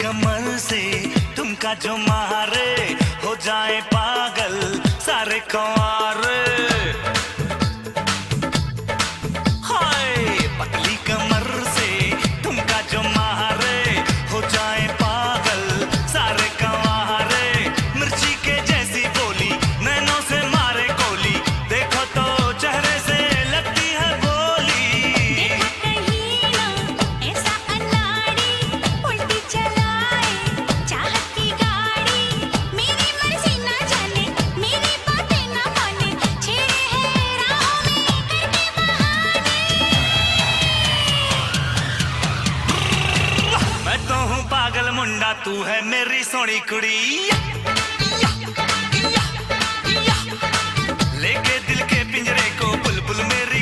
कमर से तुमका जो मारे हो जाए पागल सारे कंवारे। हाय पतली कमर से तुमका जो मारे हो जाए पागल सारे कंवारे। मिर्ची के जैसी बोली नैनों से मारे गोली, देखो तो चेहरे से लगती है बोली। देखा कहीं ना ऐसा अनाड़ी, उल्टी चलाए चाहत की गाड़ी। मेरी मर्जी ना जाने, मेरी बातें ना माने, छेड़े है राहों में करके बहाने। मैं तो हूँ पागल मुंडा, तू है मेरी सोनी कुड़ी। लेके दिल के पिंजरे को बुलबुल मेरी